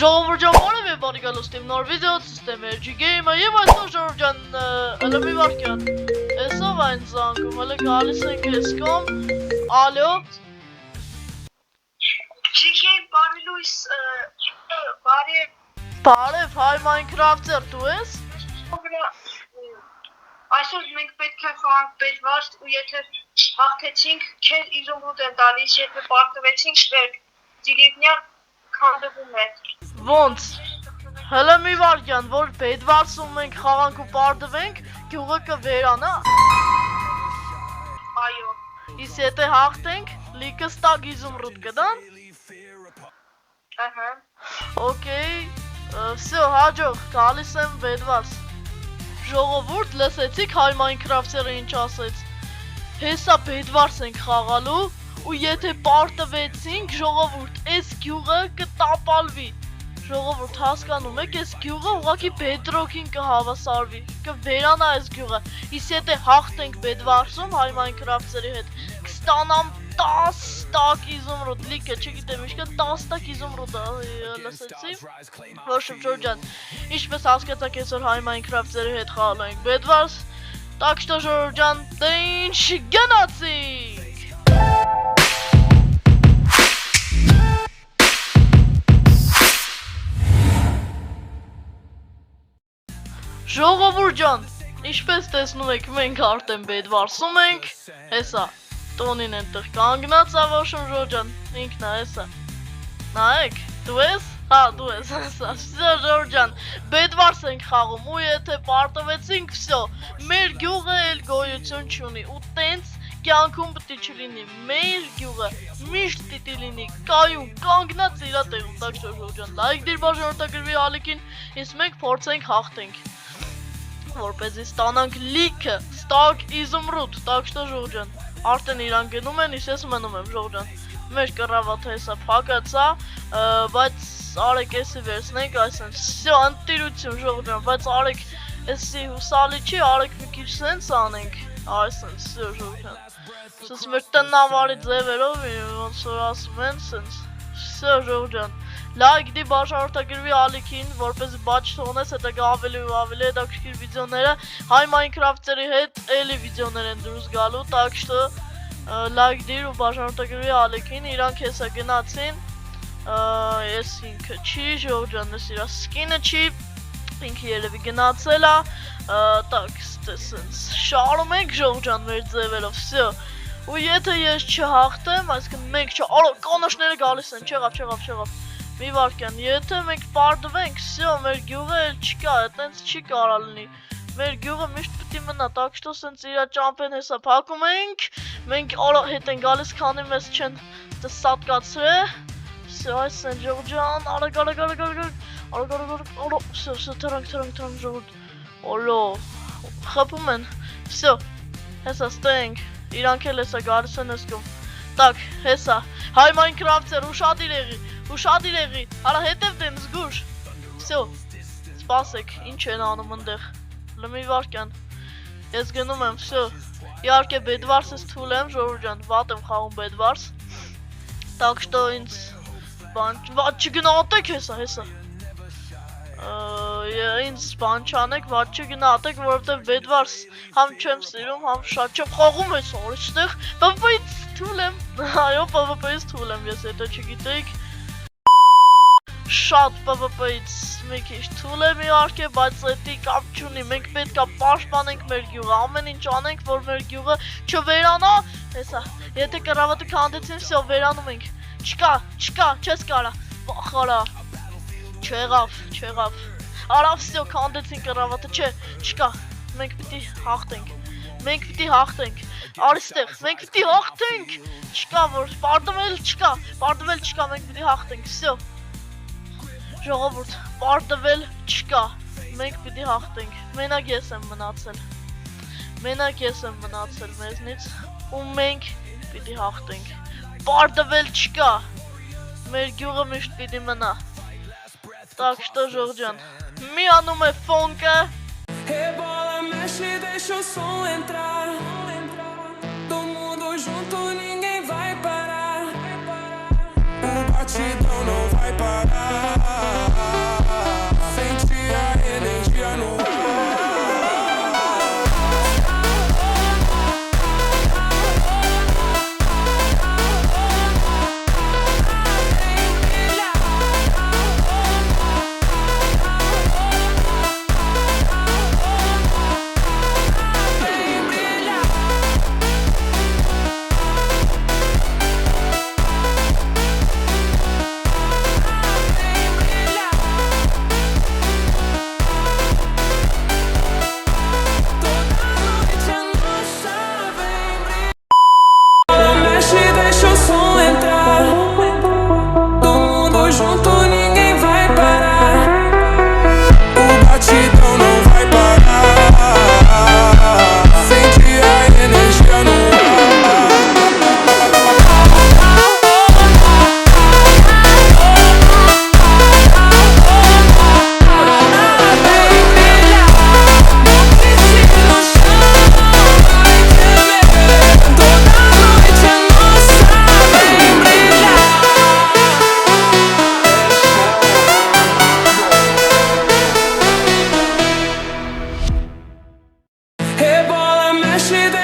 Ժողովուրդ ջան, որևէ բանի գալուց թիմ նոր վիդեո սիստեմ էրջի գեյմը եւ այսօր ժողովուրդ ջան լմի վարկյան Էսով այն զանգում, հələ գալիս ենք ես կողմ Ալո GK բարի լույս Բարև, հայ Minecraft-եր դու ես Այսօր մենք պետք է խաղանք պետվարդ ու եթե հաղթեցինք քեր իզոմրուտ են տալիս եթե պարտվեցինք վերք դիրիվնյա քանդվում է Ոնց Հələ մի վարկյան, որ պետվարդում մենք խաղանք ու պարտվենք գյուղը կվերանա Այո Իսկ եթե հաղթենք լիքը ստակ իզոմրուտ կդան Ահա Okay Всё, հաջող, գալիս եմ պետվարդ Ժողովուրդ լսեցիք հայ Minecraft-երը ինչ ասեց Հեսա պետվարդ ենք խաղալու ու եթե պարտվեցինք ժողովուրդ այս գյուղը կտապալվի Ժողովուրդ հասկանում եք այս գյուղը ուղղակի bedrock-ին կհավասարվի կվերանա այս գյուղը իսկ եթե հաղթենք bedwars-ում հայ Minecraft-երի հետ կստանամ 10 տակ իզոմրուտ լիքը չգիտեմ ինչքա 10 տակ իզոմրուտ լսեցի Ոչ ջան ինչպես հասկացաք այսօր հայ Minecraft-երի հետ խաղալու ենք bedwars Так что ժողովուրդ ջան դե ինչ գնացինք Ժողովուրդ ջան, ինչպես տեսնում եք, մենք արդեն bedwars-ում ենք, հեսա, տոնին ենտեղ կանգնած ավոշում ժողովուրդ ջան, ինքն է հեսա, նայեք, դու ես, հա դու ես, հեսա, վсё ժողովուրդ ջան, bedwars ենք խաղում ու եթե պարտվեցինք, վсё, մեր գյուղը էլ գոյություն չունի ու տենց կյանքում պետք է չլինի, մեր գյուղը միշտ պիտի լինի, կայուն, կանգնած իրա տեղում, так что ժողովուրդ ջան, լայք դիր բաժանորդագրվի ալիքին, իսկ մենք փորձենք հաղթենք որպեսզի ստանանք լիքը ստակ իզոմրուտ, так что ժողովուրդ ջան, արդեն իրան գնում են, իսկ ես մնում եմ ժողովուրդ ջան։ Մեր կռավաթը հեսա փակած է, բայց արեք էսի վերցնենք, այսինքն, всё, ընտիրություն ժողովուրդ ջան, բայց արեք էսի հուսալի չի, արեք մի քիչ սենց անենք, այսինքն, всё ժողովուրդ ջան։ Սենց մեր տնավարի ձևերով ոնց որ ասում են, սենց, всё ժողովուրդ ջան։ Լայք դի բաժանորդագրվի ալիքին, որպեսզի բաց թողնես հետագա ավելի ու ավելի հետաքրքիր վիդեոները հայ Minecraft-երի հետ էլի վիդեոներ են դուրս գալու, так что լայք դիր ու բաժանորդագրվի ալիքին, իրանք հեսա գնացին, ես ինքը չի, ժողովուրդ ջան, ես իրա սկինը չի, ինքը երևի գնացել է, так, սենց շարում ենք ժողովուրդ ջան մեր ձևերով, всё, ու եթե ես չհաղթեմ, այսինքն մենք արա կանաչները գալիս են, չեղավ Մի վարկյան, եթե մենք պարտվենք, всё, մեր գյուղը էլ չկա, այտենց չի կարա լինի Մեր գյուղը միշտ պիտի մնա, так что սենց իրա ճամփեն հեսա փակում ենք Մենք արա հետ են գալիս, քանի մեզ չեն սատկացրել Всё, այսեն ժողովուրդ ջան, արագ, всё, թրանք ժողովուրդ Օլո, խփում են, всё, հեսա ստենք, իրանք էլ հեսա գալիս են եսկում Так, հեսա, հայ Minecraft-եր Ուշադիր եղի, արա հետև դեմ զգուշ Всё, սպասեք, ինչ են անում ընդեղ Լմի վարկյան Ես գնում եմ, всё Իհարկե bedwars-ս թույլ եմ, ժողովուրդ ջան, վատ եմ խաղում bedwars Так что ինձ Վատ չգնահատեք հեսա Ինձ բան չանեք, վատ չգնահատեք, որովհետև bedwars Համ չեմ սիրում, համ շատ չեմ խաղում հեսա, օրիստեղ PvP-ից թույլ եմ, այո, PvP-ից թույլ եմ, ես եթե չգիտեիք Շատ PvP-ից մի քիչ թույլ եմ իհարկե, բայց էդի կապ չունի, մենք պետք է պաշտպանենք մեր գյուղը, ամեն ինչ անենք, որ մեր գյուղը չվերանա, հեսա, եթե կռավատը քանդեցին, всё, վերանում ենք, չկա, չես կարա, վախարա, չեղավ, արա, всё, քանդեցին կռավատը, չկա, մենք պիտի հաղթենք, արիստեղ, մենք պիտի հաղթենք, չկա, որ պարտվել չկա, մենք պիտի հաղթենք, всё Ժողովուրդ, պարտվել չկա, մենք պիտի հաղթենք, մենակ ես եմ մնացել մեզնից ու մենք պիտի հաղթենք, պարտվել չկա, մեր գյուղը միշտ պիտի մնա, так что ժողովուրդ ջան, մի անում է ֆոնկը Rebola, mexe, deixa o som entrar Todo mundo junto, ninguém vai parar O batidão não vai parar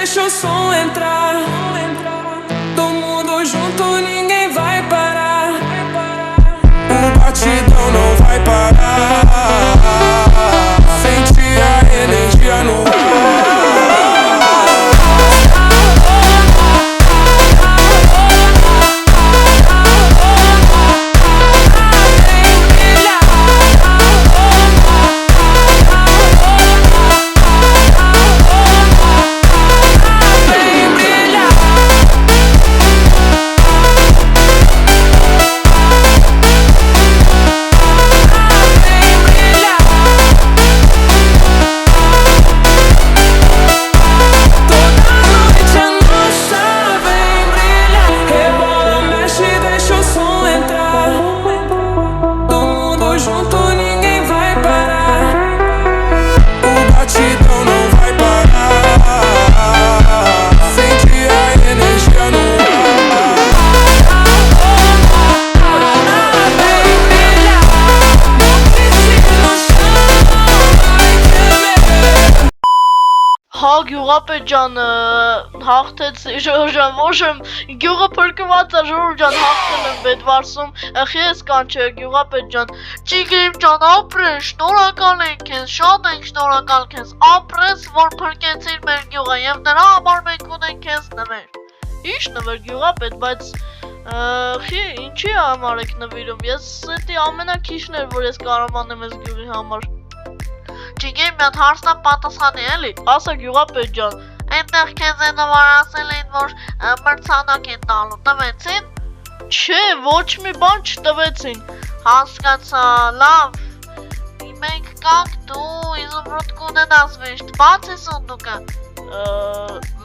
deixa o som entrar. Todo mundo junto, ninguém vai parar. O batidão não vai parar. Sente a energia no ar. Հա գյուղապետ ջան հաղթեցի Ժորժան ոչմ գյուղը փրկված է Ժորժ ջան հաղթել եմ Բեդվարսում խես կանչե գյուղապետ ջան Ճիգրիմ ջան ապրես շնորհակալ ենք քեզ շատ ենք շնորհակալ քեզ ապրես որ փրկեցիր մեր գյուղը եւ դրա համար մենք ունենք քեզ նվեր Ինչ նվեր գյուղապետ բայց խի ինչի համար եք նվիրում ես էդի ամենակիչն էր որ ես կարողանեմ այս գյուղի համար Ճիգրիմ ջան հարցնա պատասխանի էլի ասա գյուղապետ ջան Այնտեղ քեզ այնվար ասել էին որ մրցանակ են տալու տվեցին Չէ ոչ մի բան չտվեցին Հասկացա լավ Մենք կանք դու իզումրուտ կունենաս վիշտ բաց ես ունդուկը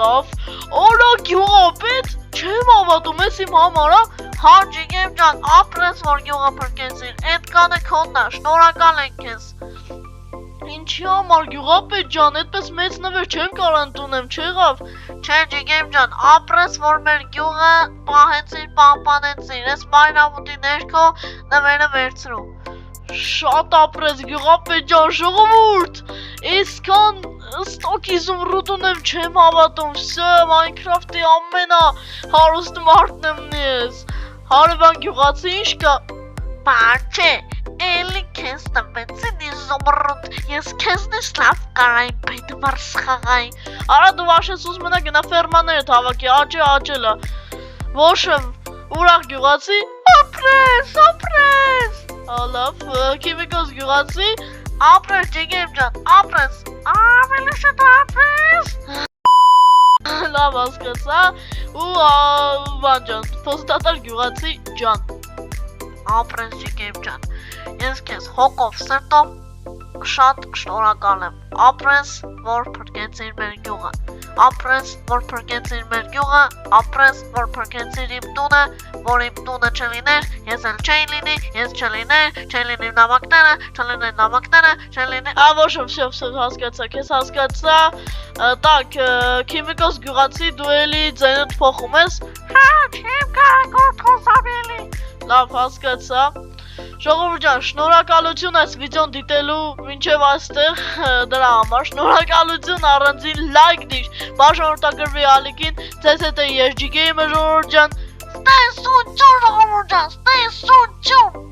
Լավ Օրա գյուղապետ չեմ ավատում ես իմ համարա Հա Ճիգրիմ ջան ապրես որ գյուղը փրկեցին Էդ կանը քոնն է շնորհակալ ենք քեզ Ինչի համար գյուղապետ ջան, այդպես մեծ նվեր չեմ կարող ընդունեմ, չեղավ։ Չէ, Ճիգրիմ ջան, ապրես որ մեր գյուղը պահեցին, պահպանեցին, ես մայրամուտի ներքո նվերը վերցրու։ Շատ ապրես գյուղապետ ջան, ժողովուրդ։ Այսքան ստոկ իզումրուտ ունեմ չեմ հավատում, վсё, Minecraft-ի ամենահարուստ մարդն եմ ես։ Հարևան գյուղացի ինչ կա։ Բան չէ։ Էլի քեզ տվեցին իզումրուտ, ես քեզնից լավ կարային Բեդվարս խաղային Արա դու վաշես ուզ մնա գնա ֆերմաներդ հավաքի, աճելա Ոչմ, ուրախ գյուղացի, ապրես Լավ, քիմիկոս գյուղացի, ապրես Ճիգրիմ ջան, ապրես Ավելի շուտ ապրես Լավ հասկացա, ու բան ջան, փոստատար գյուղացի ջան Ապրես Ճիգրիմ ջան Ես քեզ հոգով սրտով շատ շնորհակալ եմ Ապրես որ փրկեցիր մեր գյուղը Ապրես որ փրկեցիր մեր գյուղը Ապրես որ փրկեցիր իմ տունը որ իմ տունը չլիներ ես էլ չէի լինի ես չլինի նամակները չլինի Ոչ վсё հասկացա քեզ հասկացա Так քիմիկոս գյուղացի դու էլի ձայնդ փոխում ես Հա չեմ կարող խոսաբելի Լավ հասկացա Ժողովուրդ ջան, շնորհակալություն այս վիդեոն դիտելու մինչև այստեղ դրա համար շնորհակալություն առանձին լայք դիր, բաժանորդագրվի ալիքին, ձեզ հետ է ես Ջիգեյմը ժողովուրդ ջան, ստեսություն ժողովուրդ ջան, ստեսություն